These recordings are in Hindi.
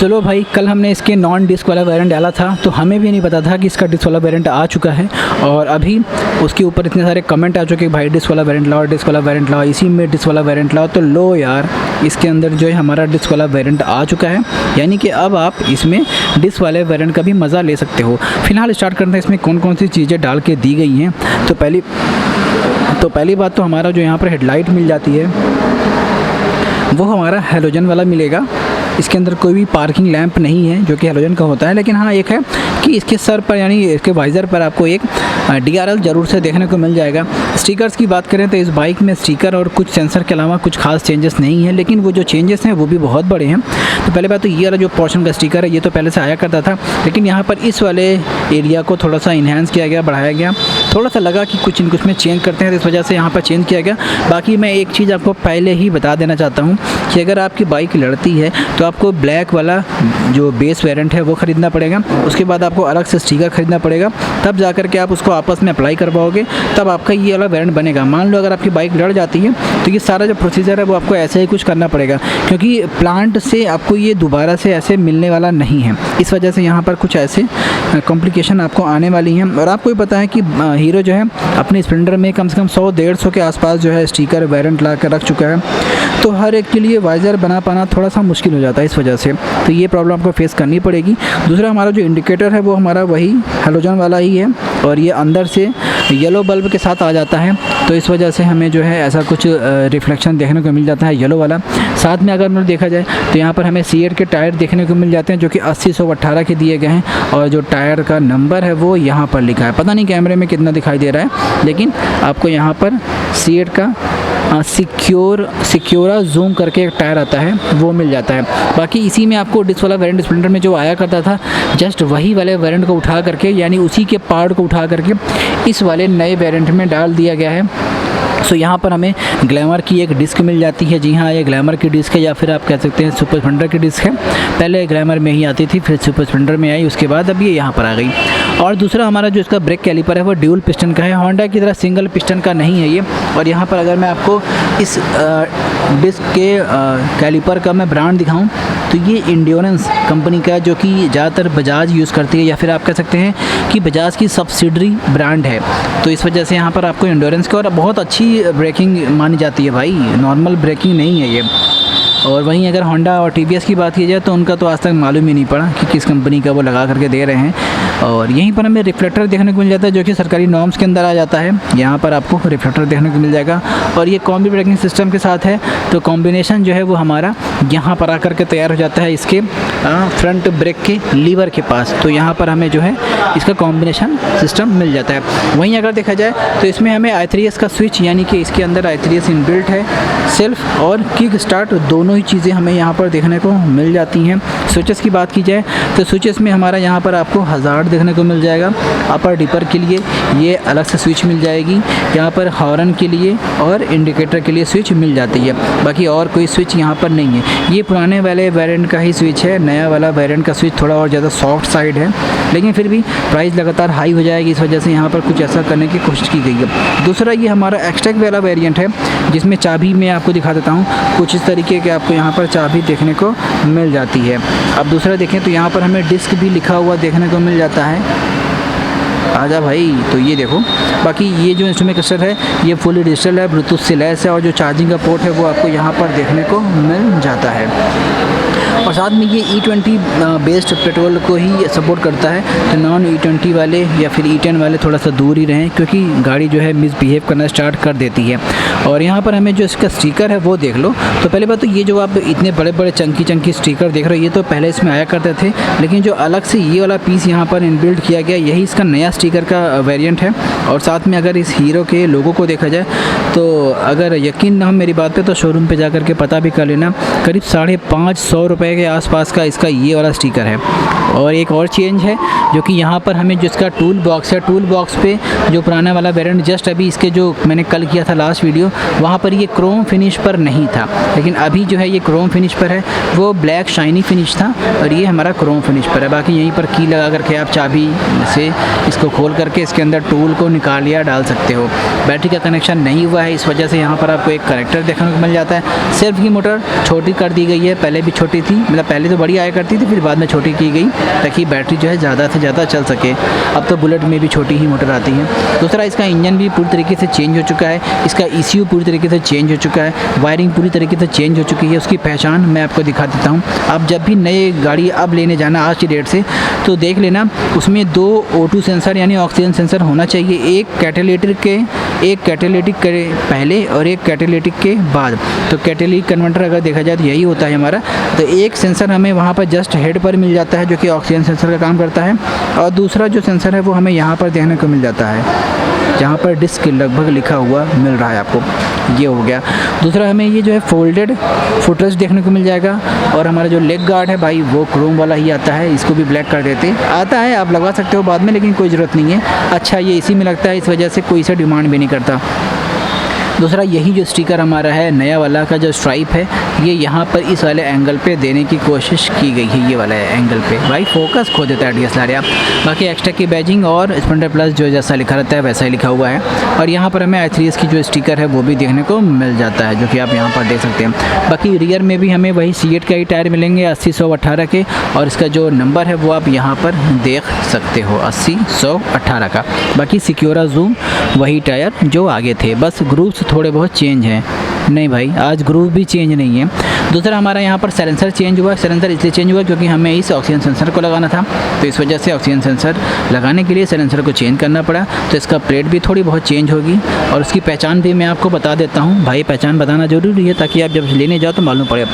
चलो भाई, कल हमने इसके नॉन डिस्क वाला वेरिएंट डाला था तो हमें भी नहीं पता था कि इसका डिस्क वाला वेरिएंट आ चुका है। और अभी उसके ऊपर इतने सारे कमेंट आ चुके हैं भाई डिस्क वाला वेरिएंट लाओ, डिस्क वाला वेरिएंट लाओ, इसी में डिस्क वाला वेरिएंट लाओ। तो लो यार, इसके अंदर जो है हमारा डिस्क वाला वेरिएंट आ चुका है, यानी कि अब आप इसमें डिस्क वाले वेरिएंट का भी मज़ा ले सकते हो। फिलहाल स्टार्ट करते हैं इसमें कौन कौन सी चीज़ें डाल के दी गई हैं। तो पहली बात तो हमारा जो यहाँ पर हेडलाइट मिल जाती है वो हमारा हैलोजन वाला मिलेगा। इसके अंदर कोई भी पार्किंग लैंप नहीं है जो कि हैलोजन का होता है, लेकिन हाँ एक है कि इसके सर पर यानी इसके वाइज़र पर आपको एक DRL ज़रूर से देखने को मिल जाएगा। स्टिकर्स की बात करें तो इस बाइक में स्टिकर और कुछ सेंसर के अलावा कुछ खास चेंजेस नहीं है, लेकिन वो जो चेंजेस हैं वो भी बहुत बड़े हैं। तो पहले बात तो ये वाला जो पोर्शन का स्टिकर है ये तो पहले से आया करता था, लेकिन यहाँ पर इस वाले एरिया को थोड़ा सा इन्हेंस किया गया, बढ़ाया गया। थोड़ा सा लगा कि कुछ इनको इसमें चेंज करते हैं तो इस वजह से यहाँ पर चेंज किया गया। बाकी मैं एक चीज़ आपको पहले ही बता देना चाहता हूँ कि अगर आपकी बाइक लड़ती है तो आपको ब्लैक वाला जो बेस वेरिएंट है वो ख़रीदना पड़ेगा, उसके बाद आपको अलग से स्टिकर खरीदना पड़ेगा, तब जा कर के आप उसको आपस में अप्लाई करवाओगे, तब आपका ये वाला वेरिएंट बनेगा। मान लो अगर आपकी बाइक लड़ जाती है तो ये सारा जो प्रोसीजर है वो आपको ऐसे ही कुछ करना पड़ेगा, क्योंकि प्लांट से आपको ये दोबारा से ऐसे मिलने वाला नहीं है। इस वजह से यहाँ पर कुछ ऐसे कॉम्प्लिकेशन आपको आने वाली हैं। और आपको भी पता है कि हीरो जो है अपने स्प्लेंडर में कम से कम 100-150 के आसपास जो है स्टिकर वेरिएंट ला कर रख चुका है, तो हर एक के लिए वाइज़र बना पाना थोड़ा सा मुश्किल हो जाता है इस वजह से। तो ये प्रॉब्लम आपको फेस करनी पड़ेगी। दूसरा हमारा जो इंडिकेटर है वो हमारा वही हैलोजन वाला ही है, और ये अंदर से येलो बल्ब के साथ आ जाता है, तो इस वजह से हमें जो है ऐसा कुछ रिफ्लेक्शन देखने को मिल जाता है येलो वाला। साथ में अगर मतलब देखा जाए तो यहाँ पर हमें सीएट के टायर देखने को मिल जाते हैं जो कि 80/118 के दिए गए हैं, और जो टायर का नंबर है वो यहाँ पर लिखा है। पता नहीं कैमरे में कितना दिखाई दे रहा है, लेकिन आपको यहाँ पर सीएट का सिक्योरा जूम करके एक टायर आता है वो मिल जाता है। बाकी इसी में आपको डिस्क वाला वेरिएंट स्प्लेंडर में जो आया करता था, जस्ट वही वाले वेरिएंट को उठा करके यानी उसी के पार्ट को उठा करके इस वाले नए वेरिएंट में डाल दिया गया है। सो यहाँ पर हमें ग्लैमर की एक डिस्क मिल जाती है। जी हाँ, ये ग्लैमर की डिस्क है, या फिर आप कह सकते हैं सुपर स्प्लेंडर की डिस्क है। पहले ग्लैमर में ही आती थी, फिर सुपर स्प्लेंडर में आई, उसके बाद अब ये यहाँ पर आ गई। और दूसरा हमारा जो इसका ब्रेक कैलिपर है वो ड्यूल पिस्टन का है, होंडा की तरह सिंगल पिस्टन का नहीं है ये। और यहाँ पर अगर मैं आपको इस डिस्क के कैलिपर का मैं ब्रांड दिखाऊं तो ये इंड्योरेंस कंपनी का है, जो कि ज़्यादातर बजाज यूज़ करती है, या फिर आप कह सकते हैं कि बजाज की सब्सिडरी ब्रांड है। तो इस वजह से यहाँ पर आपको इंड्योरेंस की और बहुत अच्छी ब्रेकिंग मानी जाती है भाई, नॉर्मल ब्रेकिंग नहीं है ये। और वहीं अगर होंडा और TVS की बात की जाए तो उनका तो आज तक मालूम ही नहीं पड़ा कि किस कंपनी का वो लगा करके दे रहे हैं। और यहीं पर हमें रिफ्लेक्टर देखने को मिल जाता है जो कि सरकारी नॉर्म्स के अंदर आ जाता है। यहाँ पर आपको रिफ्लेक्टर देखने को मिल जाएगा, और ये कॉम्बी ब्रेकिंग सिस्टम के साथ है, तो कॉम्बिनेशन जो है वो हमारा यहाँ पर आकर के तैयार हो जाता है इसके फ्रंट ब्रेक के लीवर के पास। तो यहाँ पर हमें जो है इसका कॉम्बिनेशन सिस्टम मिल जाता है। वहीं अगर देखा जाए तो इसमें हमें i3s का स्विच, यानी कि इसके अंदर i3s इनबिल्ट है, सेल्फ और किक स्टार्ट दोनों ही चीज़ें हमें यहाँ पर देखने को मिल जाती हैं। स्विचेस की बात की जाए तो स्विचेस में हमारा यहाँ पर आपको हज़ार्ड देखने को मिल जाएगा। अपर डिपर के लिए ये अलग से स्विच मिल जाएगी, यहाँ पर हॉर्न के लिए और इंडिकेटर के लिए स्विच मिल जाती है। बाकी और कोई स्विच यहाँ पर नहीं है। ये पुराने वाले वेरिएंट का ही स्विच है, नया वाला वेरिएंट का स्विच थोड़ा और ज़्यादा सॉफ्ट साइड है, लेकिन फिर भी प्राइस लगातार हाई हो जाएगी, इस वजह से यहाँ पर कुछ ऐसा करने की कोशिश की गई है। दूसरा ये हमारा एक्सटेक वाला वेरिएंट है, जिसमें चाबी मैं आपको दिखा देता हूँ। कुछ इस तरीके के आपको यहाँ पर चाबी देखने को मिल जाती है। अब दूसरा देखें तो यहाँ पर हमें डिस्क भी लिखा हुआ देखने को मिल जाता है। आजा भाई, तो ये देखो। बाकी ये जो इंस्ट्रूमेंट क्लस्टर है ये फुली डिजिटल है, ब्लूटूथ से लैस है, और जो चार्जिंग का पोर्ट है वो आपको यहाँ पर देखने को मिल जाता है। और साथ में ये E20 बेस्ड पेट्रोल को ही सपोर्ट करता है, तो नॉन E20 वाले या फिर E10 वाले थोड़ा सा दूर ही रहें, क्योंकि गाड़ी जो है मिसबिहेव करना स्टार्ट कर देती है। और यहाँ पर हमें जो इसका स्टिकर है वो देख लो। तो पहले बात तो ये जो आप इतने बड़े बड़े चंकी स्टिकर देख रहे हो, ये तो पहले इसमें आया करते थे, लेकिन जो अलग से ये वाला पीस यहाँ पर इनबिल्ट किया गया, यही इसका नया स्टिकर का वेरिएंट है। और साथ में अगर इस हीरो के लोगो को देखा जाए तो अगर यकीन ना हो मेरी बात पे तो शोरूम पे जाकर के पता भी कर लेना, करीब 550 रुपये के आसपास का इसका ये वाला स्टिकर है। और एक और चेंज है जो कि यहाँ पर हमें जो इसका टूल बॉक्स है, टूल बॉक्स पे जो पुराना वाला वेरिएंट जस्ट अभी इसके जो मैंने कल किया था लास्ट वीडियो, वहाँ पर ये क्रोम फिनिश पर नहीं था, लेकिन अभी जो है ये क्रोम फिनिश पर है। वो ब्लैक शाइनी फिनिश था और ये हमारा क्रोम फिनिश पर है। बाकी यहीं पर की लगा करके आप चाबी से इसको खोल करके इसके अंदर टूल को निकाल या डाल सकते हो। बैटरी का कनेक्शन नहीं हुआ है, इस वजह से यहाँ पर आपको एक कनेक्टर देखने को मिल जाता है। सेल्फ की मोटर छोटी कर दी गई है, पहले भी छोटी थी थी, मतलब पहले तो बड़ी आया करती थी, फिर बाद में छोटी की गई ताकि बैटरी जो है ज़्यादा से ज़्यादा चल सके। अब तो बुलेट में भी छोटी ही मोटर आती है। दूसरा, इसका इंजन भी पूरी तरीके से चेंज हो चुका है, इसका ECU पूरी तरीके से चेंज हो चुका है, वायरिंग पूरी तरीके से चेंज हो चुकी है। उसकी पहचान मैं आपको दिखा देता हूँ। आप जब भी नए गाड़ी अब लेने जाना आज की डेट से, तो देख लेना उसमें 2 O2 सेंसर यानी ऑक्सीजन सेंसर होना चाहिए, एक कैटालिटिक के पहले और एक कैटालिटिक के बाद। तो कैटालिटिक कन्वर्टर अगर देखा जाए तो यही होता है हमारा। तो एक सेंसर हमें वहाँ पर जस्ट हेड पर मिल जाता है जो कि ऑक्सीजन सेंसर का काम करता है, और दूसरा जो सेंसर है वो हमें यहाँ पर देखने को मिल जाता है, जहाँ पर डिस्क लगभग लिखा हुआ मिल रहा है आपको। ये हो गया। दूसरा, हमें ये जो है फोल्डेड फुटरेस्ट देखने को मिल जाएगा, और हमारा जो लेग गार्ड है भाई वो क्रोम वाला ही आता है, इसको भी ब्लैक कर देते आता है, आप लगवा सकते हो बाद में, लेकिन कोई ज़रूरत नहीं है। अच्छा, ये इसी में लगता है, इस वजह से कोई इसे डिमांड भी नहीं करता। दूसरा, यही जो स्टिकर हमारा है नया वाला का जो स्ट्राइप है, ये यहाँ पर इस वाले एंगल पे देने की कोशिश की गई है, ये वाला एंगल पे भाई फोकस खो देता है DSLR यार। बाकी एक्स्ट्रा की बैजिंग और स्प्लेंडर प्लस जो जैसा लिखा रहता है वैसा ही लिखा हुआ है, और यहाँ पर हमें i3s की जो स्टिकर है वो भी देखने को मिल जाता है, जो कि आप यहाँ पर देख सकते हैं। बाकी रियर में भी हमें वही C8 का ही टायर मिलेंगे 80-118 के, और इसका जो नंबर है वो आप यहाँ पर देख सकते हो 80-118 का। बाकी सिक्योरा जूम वही टायर जो आगे थे, बस ग्रूव्स थोड़े बहुत चेंज हैं। नहीं भाई, आज ग्रूव भी चेंज नहीं है। दूसरा, हमारा यहाँ पर साइलेंसर चेंज हुआ। साइलेंसर इसलिए चेंज हुआ क्योंकि हमें इस ऑक्सीजन सेंसर को लगाना था, तो इस वजह से ऑक्सीजन सेंसर लगाने के लिए साइलेंसर को चेंज करना पड़ा। तो इसका प्लेट भी थोड़ी बहुत चेंज होगी, और उसकी पहचान भी मैं आपको बता देता हूँ भाई, पहचान बताना ज़रूरी है ताकि आप जब लेने जाओ तो मालूम पड़े।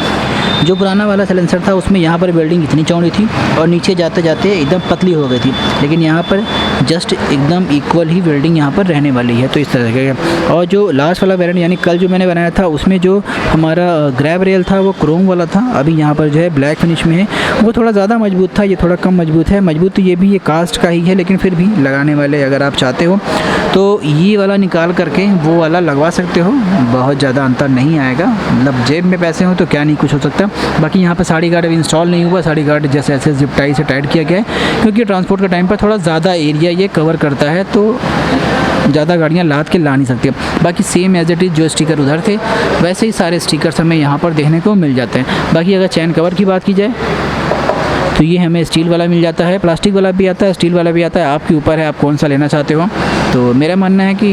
जो पुराना वाला साइलेंसर था उसमें यहाँ पर वेल्डिंग इतनी चौड़ी थी और नीचे जाते जाते एकदम पतली हो गई थी, लेकिन यहाँ पर जस्ट एकदम इक्वल ही वेल्डिंग यहाँ पर रहने वाली है। तो इस तरह के, और जो लास्ट वाला वेरिएंट यानी कल जो मैंने बनाया था उसमें जो हमारा ग्रैब रेल था वो क्रोम वाला था, अभी यहाँ पर जो है ब्लैक फिनिश में है। वो थोड़ा ज़्यादा मजबूत था, ये थोड़ा कम मजबूत है। मजबूत तो ये भी ये कास्ट का ही है, लेकिन फिर भी लगाने वाले अगर आप चाहते हो तो ये वाला निकाल करके वो वाला लगवा सकते हो, बहुत ज़्यादा अंतर नहीं आएगा। मतलब जेब में पैसे हो तो क्या नहीं कुछ हो सकता। बाकी यहाँ पर साड़ी गार्ड अभी इंस्टॉल नहीं हुआ, साड़ी गार्ड जैसे ऐसे जिप टाई से टाइट किया गया है, क्योंकि ट्रांसपोर्ट के टाइम पर थोड़ा ज़्यादा एरिया ये कवर करता है, तो ज़्यादा गाड़ियाँ लाद के ला नहीं सकती। बाकी सेम एज इट इज़ जो स्टिकर उधर थे वैसे ही सारे स्टिकर्स हमें यहाँ पर देखने को मिल जाते हैं। बाकी अगर चैन कवर की बात की जाए तो ये हमें स्टील वाला मिल जाता है, प्लास्टिक वाला भी आता है, स्टील वाला भी आता है, आपके ऊपर है आप कौन सा लेना चाहते हो। तो मेरा मानना है कि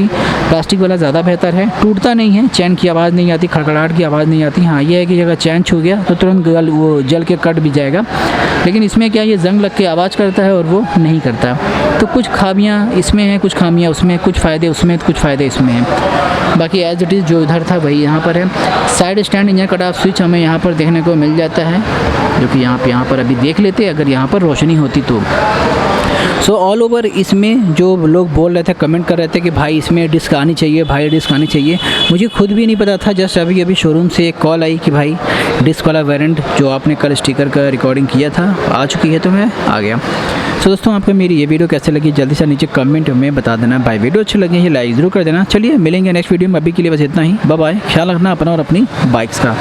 प्लास्टिक वाला ज़्यादा बेहतर है, टूटता नहीं है, चैन की आवाज़ नहीं आती, खड़खड़ाहट की आवाज़ नहीं आती। हाँ ये है कि अगर चैन छू गया तो तुरंत वो जल के कट भी जाएगा, लेकिन इसमें क्या ये जंग लग के आवाज़ करता है और वो नहीं करता। तो कुछ खामियाँ इसमें हैं, कुछ खामियाँ उसमें, कुछ फ़ायदे उसमें, कुछ फ़ायदे इसमें हैं। बाकी एज इट इज़ जो इधर था वही यहाँ पर है। Side stand engine cut off switch हमें यहाँ पर देखने को मिल जाता है, जो कि यहाँ पर अभी देख लेते अगर यहाँ पर रोशनी होती तो। सो ऑल ओवर इसमें जो लोग बोल रहे थे, कमेंट कर रहे थे कि भाई इसमें डिस्क आनी चाहिए, भाई डिस्क आनी चाहिए, मुझे खुद भी नहीं पता था। जस्ट अभी अभी शोरूम से एक कॉल आई कि भाई डिस्क वाला वेरिएंट जो आपने कल स्टिकर का रिकॉर्डिंग किया था आ चुकी है, तो मैं आ गया। सो दोस्तों, आपको मेरी ये वीडियो कैसे लगी जल्दी से नीचे कमेंट में बता देना। भाई वीडियो अच्छी लगी है लाइक ज़रूर कर देना। चलिए मिलेंगे नेक्स्ट वीडियो में, अभी के लिए बस इतना ही। बाय बाय, ख्याल रखना अपना और अपनी बाइक्स का।